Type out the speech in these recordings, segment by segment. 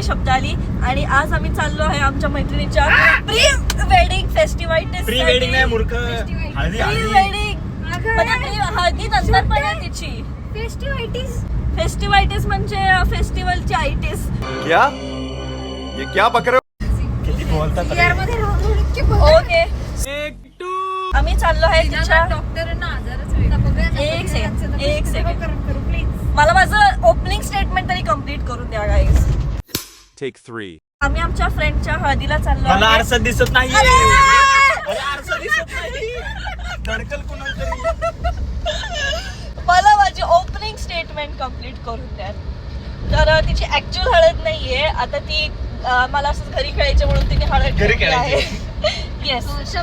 शब्द आली. आणि आज आम्ही चाललो आहे आमच्या मैत्रिणीच्या प्री वेडिंग फेस्टिव्हायटिस. प्री वेडिंग नाही मूर्ख, हळदी. प्री वेडिंग म्हणजे हळदी नंतर पण आहे तिची. फेस्टिव्हायटिस म्हणजे फेस्टिवलची आयटीस. क्या ये क्या पकड़ किती बोलतात. ओके आम्ही चाललो आहे तिच्या. एक सेकंड मला माझं ओपनिंग स्टेटमेंट तरी कम्प्लीट करून द्या गाईज. टेक 3. आम्ही आमच्या फ्रेंडच्या हळदीला चाललो मला आहे. आरसा दिसत नाही. अरे! आरसा दिसत नाही. धडकल कोणाला तरी. मला माझी ओपनिंग स्टेटमेंट कम्प्लीट करून द्या. तर तिची ऍक्च्युअल हळद नाहीये आता. ती मला असं घरी खेळायची म्हणून तिने हळद घरी ठेवली आहे. येस हळद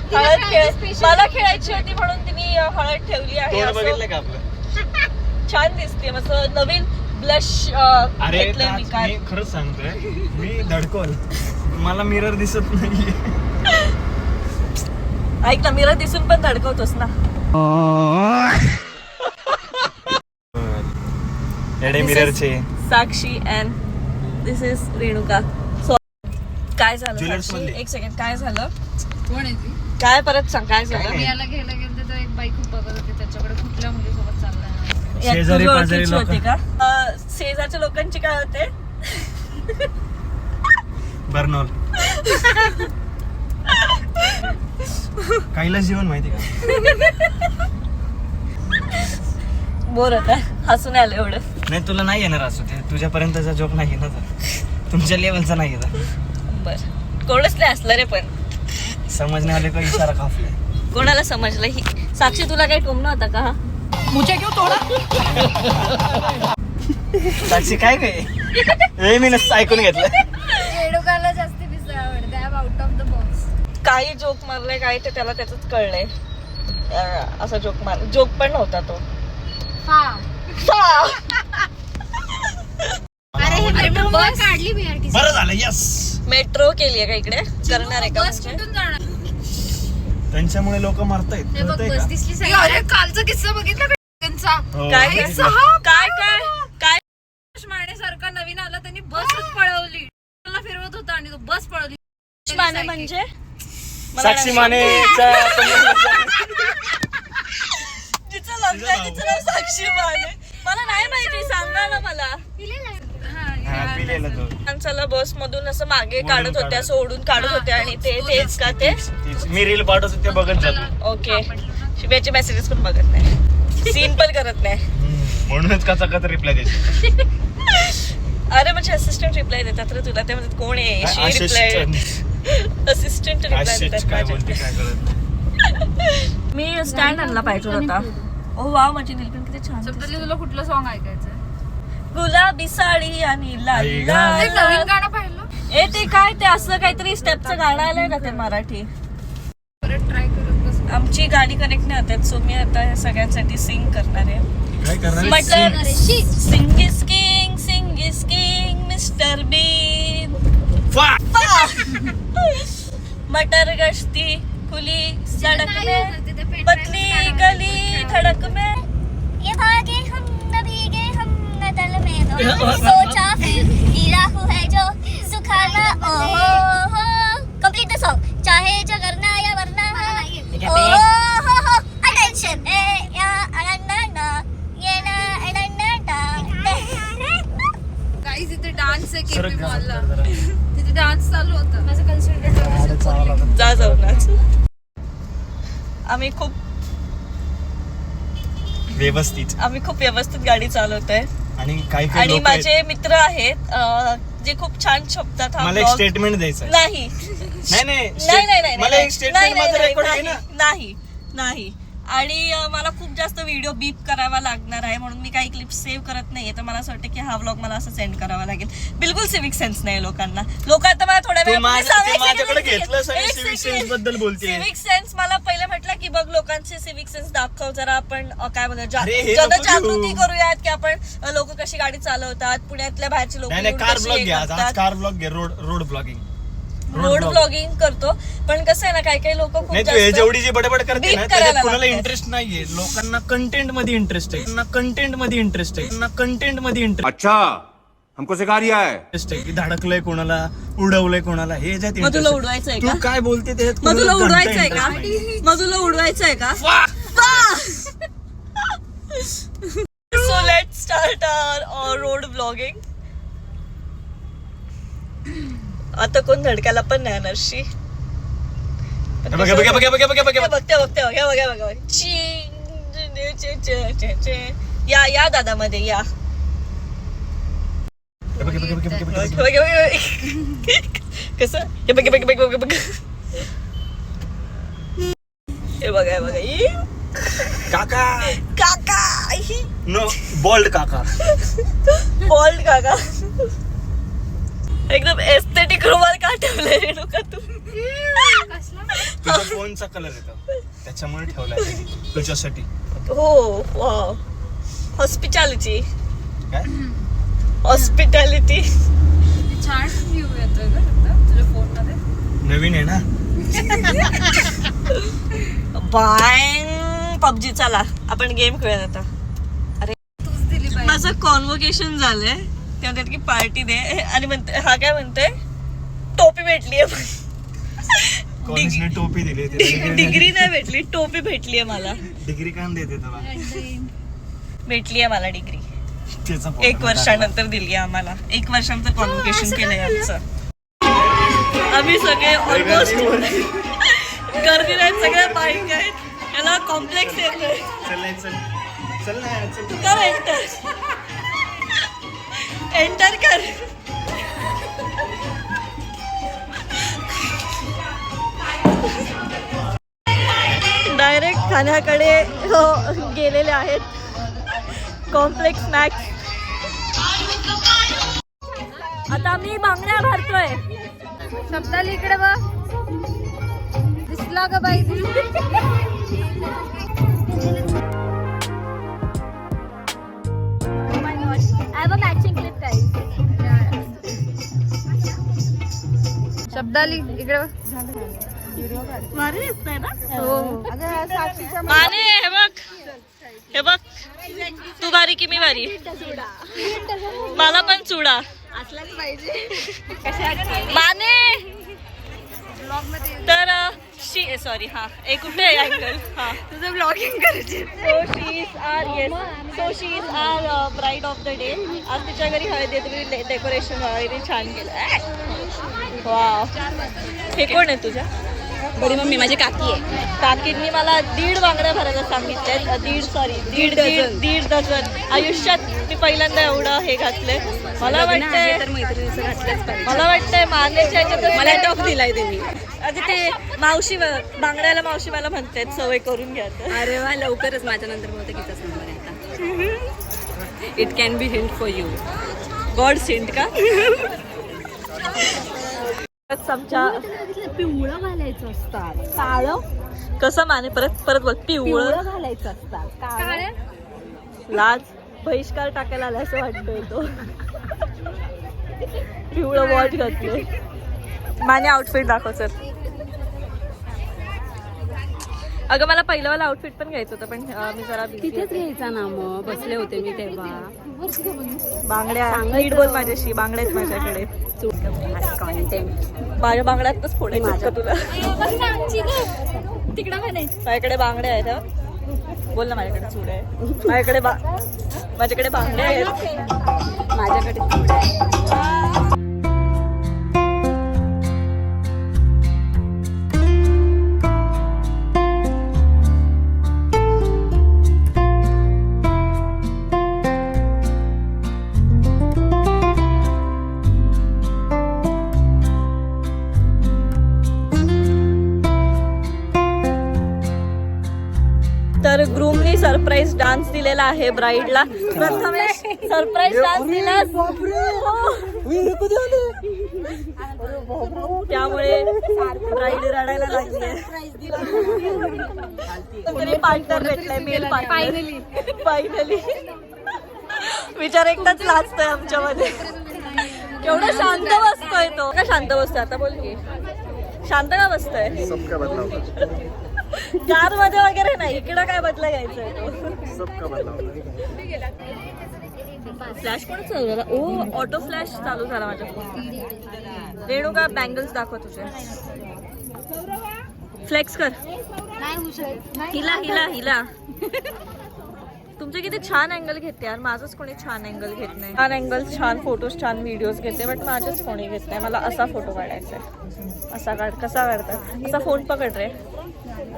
मला खेळायची होती म्हणून तिने हळद ठेवली आहे. तोंड असं बघितलं का आपलं? छान दिसते. असं नवीन ब्लश अरे घेतलंय मी काल. मी खरंच सांगतोय, मी धडकोल. मला मिरर दिसत नाहीये. ऐक ना मिरर दिसून पण धडकवतोस ना. एडे मिररचे साक्षी अँड दिस इज रेणुका. काय झालं Jewelers साक्षी? मधले. एक सेकंड काय झालं? कोण आहे ती? काय परत सांग काय झालं? काय मी याला घ्यायला गेले तर एक बाई खूप बघत होती त्याच्याकडे कुठल्या मुलीसोबत चाललाय. यात शेजारी तुझ्या पाजारी ओळखीची लोकं. होती का? शेजारच्या लोकांची काय होते? बर्नॉल. कैलास जीवन माहिती का? बोर होता हसून आलं एवढं. नाही तुला नाही येणार असू ते. तुझ्यापर्यंतचा जोक नाही येणार. तुमच्या लेवलचा नाही येणार. बर कोणच नाही असलं रे. पण समजणे आले का इशारा काफले. कोणाला समजलं ही? साक्षी तुला काही टोमणं होता का? हा मुझे क्यों तोडा? साक्षी काय काय हे मी नसतं ऐकून घेतलं. रेणुकाला जास्ती पिसळ आवडते. I am out of the box. काही जोक मारले काय ते त्याला त्याच कळलंय. असा जोक पण नव्हता तो. अरे बस काढली BRTC. बरं झालं. यस मेट्रो केलीये का इकडे? करणार आहे का बस म्हणजे? कुठून जाणार? त्यांच्यामुळे लोक मारतायत. हे बघ कळतंय बस का? दिसली सगळी. अरे कालचा किस्सा बघितला का त्यांचा? हो, काय बघितलं. काय काय काय मानेसारखा नवीन आला त्यांनी बसच पळवली. त्याला फिरवत होता आणि तो बस पळवली. माने म्हणजे मला साक्षी नाही- मानेचा जिचं लग्न आहे तिचं नाव साक्षी माने. मला नाही माहिती सांगा ना मला. हा पिलेला तो. माणसाला बस मधून असं मागे ओढून काढत होत्या काढत. सोडून काढत होत्या आणि तेच का ते? मी रील पाठवतो ते बघत जातो. ओके शिव्याचे मेसेजेस पण बघत नाही. सीन पण करत नाही. म्हणूनच कसा कसा रिप्लाय देते. अरे म्हणजे असिस्टंट रिप्लाय देतात रे तुला. ते म्हणतात कोण आहे शी रिप्लाय. असिस्टंट रिप्लाय देतात काय बोलते माझ्या. काय कळत नाही. मी स्टँड आणला पाहिजे होता. ओ वाव माझी नीलपेंट किती छान सप्तली दिसते. तुला कुठलं सॉन्ग ऐकायचं? गुलाबी साडी आणि लाल आई लाल. ते नवीन गाणं पाहिलं? ए ते काय ते असं काहीतरी स्टेपचं गाणं आलंय ना ते मराठी. परत ट्राय करत बस. आमची गाडी कनेक्ट नाही होतात सो मी आता हे सगळ्यांसाठी सिंग करणार आहे. काय करणार? म्हटलं Singh is King mister Bean. मटर गश्ती खुली सड़क में पतली गली धड़क में ये भागे हम न भीगे हम न दल में दो सोचा फिर इराकू है जो सुखाना ओहो हो कंप्लीट द सॉन्ग चाहे जो करना या वरना ओहो हो अटेंशन ए या अनन्ना ये ना अनन्ना गाईज इथे डान्स आहे सरक केपी जा, मॉलला. जरा. तिथे डान्स चालू होता. माझं जा जाऊनच. आम्ही खूप व्यवस्थित गाडी चालवतोय. आणि काही काही आणि लोक आहेत. माझे मित्र आहेत जे खूप छान शब्दात हा मला एक vlog- स्टेटमेंट द्यायचं आहे. नाही नाही मला एक स्टेटमेंट माझं रेकॉर्ड आहे ना. नाही आणि मला खूप जास्त व्हिडिओ बीप करावा लागणार आहे म्हणून मी काही क्लिप सेव्ह करत नाहीये. तर मला असं वाटतं की हा व्लॉग मला असं सेंड करावा लागेल. बिलकुल सिविक सेन्स नाही लोकांना. लोक आता मला थोड्या तू माझ्याकडे घेतलं सगळं सिविक सेन्स बद्दल बोलते. सिविक सेन्स मला पहिले म्हटलं की बघ लोकांचे सिविक सेन्स दाखव जरा. आपण काय बोलतो अरे हे नको जनजागृती घेऊ. करूयात की आपण लोक कशी गाडी चालवतात. पुण्यातल्या बाहेरचे लोक नाही कार ब्लॉग घ्या. आज कार ब्लॉग घे. Road blogging. रोड ब्लॉगिंग करतो. पण कसं आहे ना काही लोक खूप नाही तू हे जेवढी जी बडबड करते Beat ना करायला त्याच्यात कुणाला लागतात. इंटरेस्ट नाहीये. लोकांना कंटेंट मध्ये इंटरेस्ट आहे. अच्छा हमको सिखा रिया है की धडकलंय कोणाला, उडवलंय कोणाला, हे ज्यात मग तुला interest- उडवायचंय तू का? काय बोलते ते मग तुला उडवायचंय का? मग तुला उडवायचंय का? सो लेट स्टार्ट आवर रोड ब्लॉगिंग. आता कोण धडकायला पण नाही नरशी. बघा बघा बघा बघा बघा बघा बघते. या दादा मध्ये या. बघा बघा बघा बघा कसं हे बघ बघ बघ बघ बघ हे बघा ई. काका काका नो बॉल्ड काका. बॉल्ड काका एकदम एस्थेटिक रुमाल का ठेवलाय रेणुका तू? तुझा फोनचा कलर येतो त्याच्यामुळे ठेवलाय तुझ्यासाठी. हो वाव. हॉस्पिटॅलिटी काय हॉस्पिटॅलिटी. छान व्ह्यू येतोय ग आता तुझ्या फोन मध्ये. नवीन आहे ना. Bye PUBG. चला आपण गेम खेळूया आता. तूच दिली पाहिजे. माझं कॉन्व्होकेशन झालंय ते म्हणतात की पार्टी दे आणि म्हणते हा काय म्हणते टोपी भेटलीये. कॉलेजने टोपी दिली तिला. डिग्री नाही भेटली टोपी भेटलीये मला. डिग्री का देते तुला? भेटलीये मला डिग्री. त्याचा photo 1 वर्षानंतर दिली आम्हाला. 1 वर्षानंतर कॉन्व्होकेशन केलंय आमचं. आम्ही सगळे ऑलमोस्ट गर्दी नाही सगळ्या बाईक आहेत. याला कॉम्प्लेक्स येतोय. चल चल चल ना चल. कर एंटर कर. डायरेक्ट खाण्याकडे गेलेले आहेत. Complex snacks. आता मी बांगड्या भरतोय. शब्दाली इकडे बघ. दिसला का बाई? शब्दाली इकडे बघ. मारे दिसतंय ना? हो. माने हे बघ हे बघ तू बारी की मी बारी. मला पण चुडा माने. तर सॉरी हा एक कुठे अँगल. हा तुझं ब्लॉगिंग करायची. So she is our bride of the day. आज तिच्या घरी हळदी तुम्ही डेकोरेशन वगैरे छान केलं. वा हे कोण आहे तुझ्या? बडी मम्मी माझी काकी आहे. काकींनी मला 1.5 बांगड्या भरायला सांगितल्या. दीड डझन. आयुष्यात मी पहिल्यांदा एवढं हे घातलंय. मला वाटतंय तर मैत्रिणीचं घातलंच पाहिजे. मला वाटतंय मानेच्या ह्याच्यात मला टॉप दिलाय त्यांनी. आधी ते मावशी बांगड्याला मावशी मला म्हणतात सवय करून घ्या. अरे वा लवकरच माझ्या नंतर बहुतेक हिचाच नंबर आहे आता. It can be hint for you. God sent का? चमचा पिवळं घालायचं असतात. काळं कसं माने परत बघ पिवळं घालायचं असतात. लाज बहिष्कार टाकायला आला असं वाटतोय तो. पिवळं वॉच घातलंय. माने आउटफिट दाखव सर. अगं मला पहिलं आउटफिट पण घ्यायचं होतं पण मी जरा तिथेच घ्यायचा ना मग. बसले होते मी तेव्हा. बांगड्या नीट बोल माझ्याशी. बांगड्या आहेत माझ्याकडे. माझ्या बांगड्यातच फोडायचं का तुला? माझ्याकडे बांगड्या आहेत. बोल ना माझ्याकडे चूड आहे. माझ्याकडे बांगड्या आहेत. माझ्याकडे तर ग्रूमनी सरप्राईज डान्स दिलेला आहे ब्राईडला. प्रथमेश सरप्राईज डान्स दिला. त्यामुळे ब्राईड रडायला लागली. तरी पार्टनर भेटलाय मेल फायनली. विचार एकटाच लाजतोय आमच्यामध्ये. केवढा शांत बसतोय तो. का शांत बसतोय आता बोल की. शांत का बसतोय? कार मध्ये वगैरे नाही. इकडं काय बदला घ्यायचंय तो. फ्लॅश कोण चालू झाला? ओ ऑटो फ्लॅश चालू झाला माझ्या फोन. रेणुका बँगल्स दाखव तुझे. फ्लेक्स कर. हिला हिला हिला. तुमचे किती छान अँगल घेते यार. माझंच कोणी छान अँगल घेत नाही. छान अँगल्स, छान फोटोज, छान व्हिडिओज घेते, बट माझेच कोणी घेत नाही. मला असा फोटो काढायचा आहे. असा काढ. कसा काढतात? असा फोन पकड रे.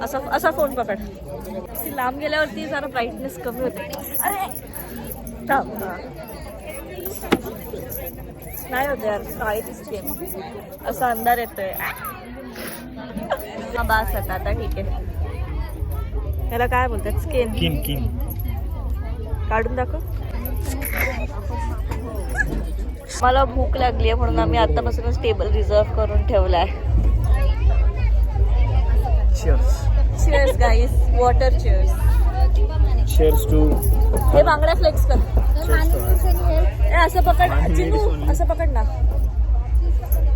असा असा फोन पकड. लांब गेल्यावरती जरा ब्राईटनेस कमी होते. अरे थांब. नाही होते यार, काळी दिसते. असा अंधार येतोय. हा बास आता. आता ठीक आहे. त्याला काय बोलतात? स्किन. किम किम काढून दाखव. मला भूक लागली आहे म्हणून आम्ही आतापासूनच टेबल रिझर्व करून ठेवलाय. Cheers guys. Water cheers. Shares too. हे बांगड्या फ्लेक्स कर. असं पकड चिनू. असं पकड ना.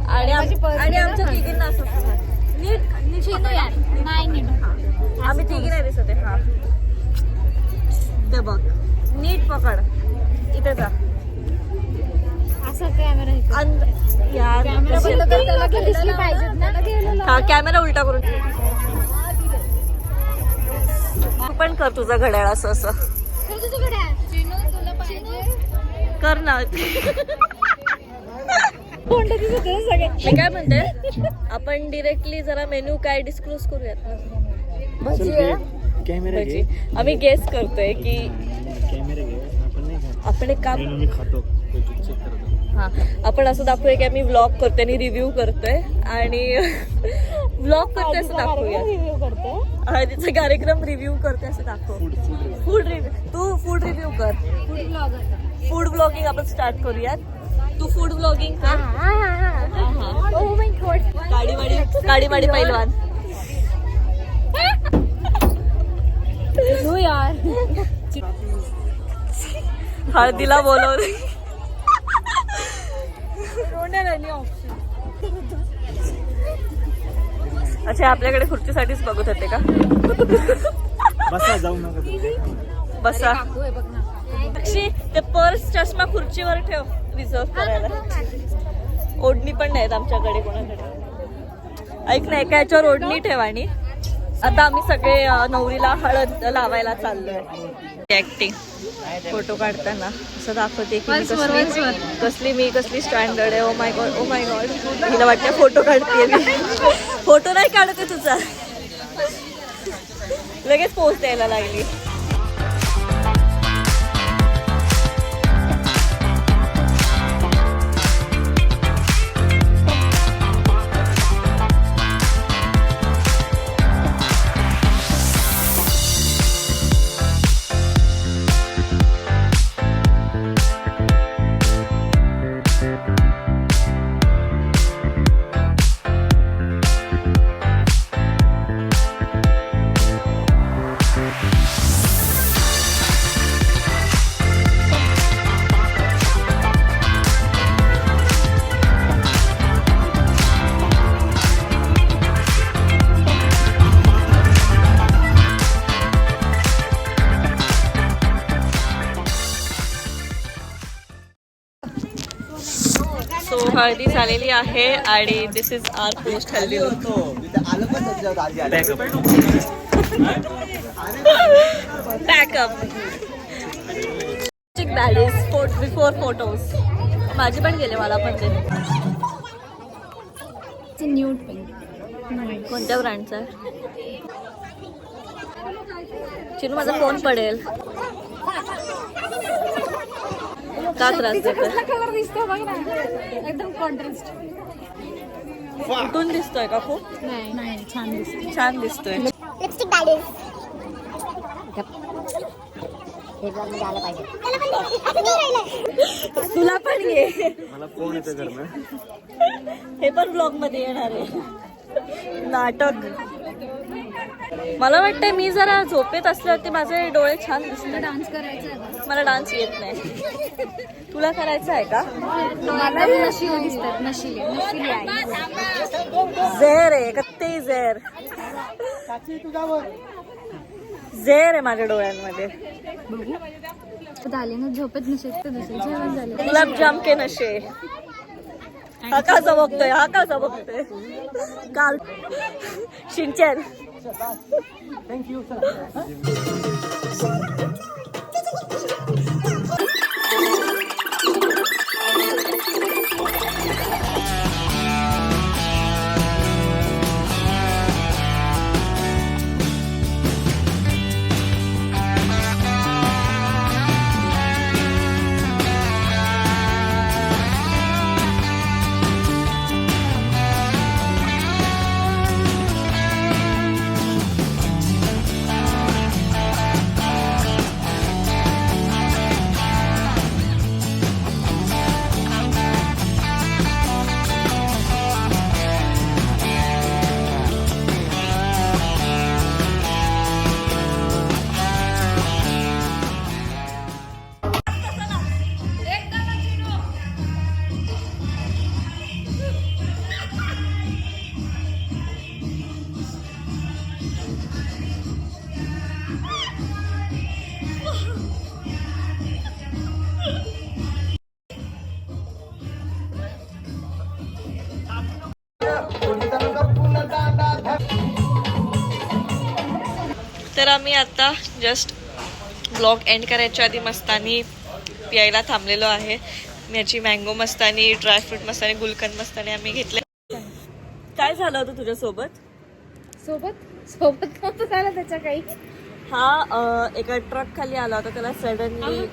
आणि आमच्या तिघींना असं नीट नीट. आम्ही तिघी नाही दिसत आहे. हा ते बघ. नीट पकड. इथे जा. यार हा कॅमेरा उलटा करून तू पण कर तुझं घड्याळ असं असं कर ना. मी काय म्हणते, आपण डिरेक्टली जरा मेन्यू काय डिस्क्लोज करूयात ना. भजी. आम्ही गेस करतोय की आपण एक काम. हा आपण असं दाखवूया की आम्ही व्लॉग करतोय आणि रिव्ह्यू करतोय आणि व्लॉग करतोय असं दाखवूया. हळदीचा कार्यक्रम रिव्ह्यू करतोय असं दाखव. Food review. तू फूड रिव्ह्यू कर. फूड ब्लॉगिंग आपण स्टार्ट करूयात. तू फूड ब्लॉगिंग कर. गाडीवाडी पैलवान. हळदीला बोलवले. अच्छा आपल्याकडे खुर्चीसाठीच बघत होते का? बसा. जाऊ नका. बसा. अक्षी ते पर्स चष्मा खुर्चीवर ठेव रिझर्व करायला. ओढणी पण नाहीत आमच्याकडे कोणाकडे. ऐक ना, एका याच्यावर ओढणी ठेव. आणि आता आम्ही सगळे नवरीला हळद लावायला चाललोय. ऍक्टिंग फोटो काढताना असं दाखवते की कसली स्टँडर्ड आहे. Oh my God. हिला वाटतं फोटो काढते मी. फोटो नाही काढते तुझा. लगेच पोस्ट द्यायला लागली. सो हळदी झालेली आहे आणि this is our post haldi look. Pack up bellies before photos. माझे पण गेले. मला पण ते न्यूड पिंक. कोणत्या ब्रँडचा? चिनू माझा फोन पडेल. का त्रास देतो? एकदम कॉन्ट्रास्ट. कुठून दिसतोय का खूप? नाही छान दिसतोय. लिपस्टिक बॅलीज. हे ब्लॉग मध्ये आलं पाहिजे. तुला पण घे. मला फोन येतो घरनं. हे पण ब्लॉग मध्ये येणार आहे. नाटक. मला वाटतंय मी जरा झोपेत असल्यावरती माझे डोळे छान दिसतात. डान्स करायचा. मला डान्स येत नाही. तुला करायचं आहे का? मला नशिले दिसतात. नशिले झेर आहे कत्ते. झेर आहे माझ्या डोळ्यांमध्ये. झोपेत आले ना, झोपेत नशेत तर दुसरे जेवण झालं. गुलाबजाम के नशे. हा का बघतोय, हा का बघतोय काल शिंचन. तर आम्ही आता जस्ट ब्लॉग एंड करायच्या आधी मस्तानी प्यायला थांबलेलो आहे. याची मँगो मस्तानी, ड्रायफ्रूट मस्तानी, गुलकंद मस्तानी आम्ही घेतले. काय झालं होतं तुझ्यासोबत? सोबत नव्हतं झालं त्याच्या काही. हा एका ट्रक खाली आला होता, त्याला सडनली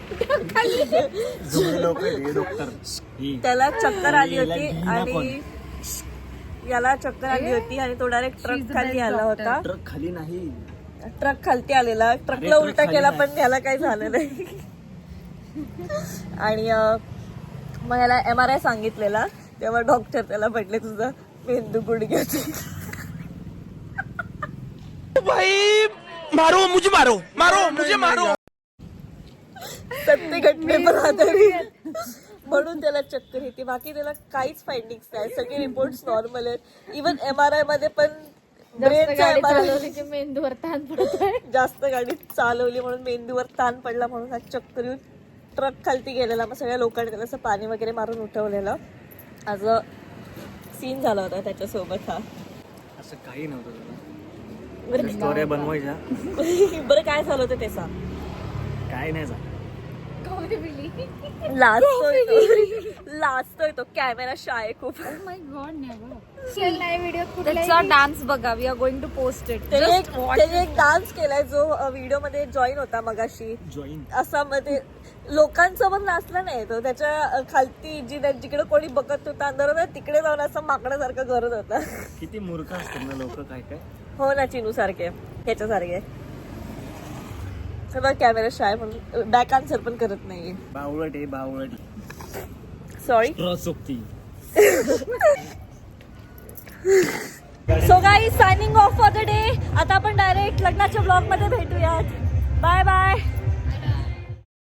त्याला चक्कर आली होती आणि याला चक्कर आली होती आणि तो डायरेक्ट ट्रक खाली आला होता. ट्रक खाली नाही, ट्रक खालती आलेला, ट्रकला उलटा केला पण याला काही झालं नाही. आणि मग याला MRI सांगितलेला, तेव्हा डॉक्टर त्याला म्हटले तुझा मेंदू गुडघ्याची. मारो मुझे, मारो मारो मुझे, मारो. सत्य घटनेवर आधारित म्हणून त्याला चक्कर येते. बाकी त्याला काहीच फाइंडिंग्स नाही, सगळे रिपोर्ट्स नॉर्मल आहेत. इव्हन MRI मध्ये पण ब्रेनचा MRI मेंदूवर ताण पडत आहे. जास्त गाडी चालवली म्हणून मेंदूवर ताण पडला, म्हणून हा चक्कर येऊन ट्रक खालती गेलेला. मग सगळ्या लोकांनी त्याला असं पाणी वगैरे मारून उठवलेलं. आज सीन झाला होता त्याच्यासोबत हा. असं काही नव्हतं तुला. बरं स्टोऱ्या बनवायच्या, बरं काय झालं होतं ते सांग. काय नाही झालं. लाजतोय तो कॅमेरा शाय खूप. My God, never. नाही व्हिडिओ त्याचा डान्स बघा, we are going to post it. त्याने एक डान्स केलाय जो व्हिडिओ मध्ये जॉईन होता मगाशी. असा मध्ये लोकांसोबत नाचला नाही तो, त्याच्या खालती जिकडे कोणी बघत होता अंधारात तिकडे जाऊन असं माकडासारखं करत होता. किती मूर्ख असतात ना लोक, काय काय. हो ना, चिनू सारखे, ह्याच्यासारखे. सगळं कॅमेरा शाय म्हणून बॅक आन्सर पण करत नाहीये. बावळट आहे, बावळट. सॉरी. सोबती. So guys, signing off for the day. आता आपण डायरेक्ट लग्नाच्या ब्लॉग मध्ये भेटूयात. Bye bye.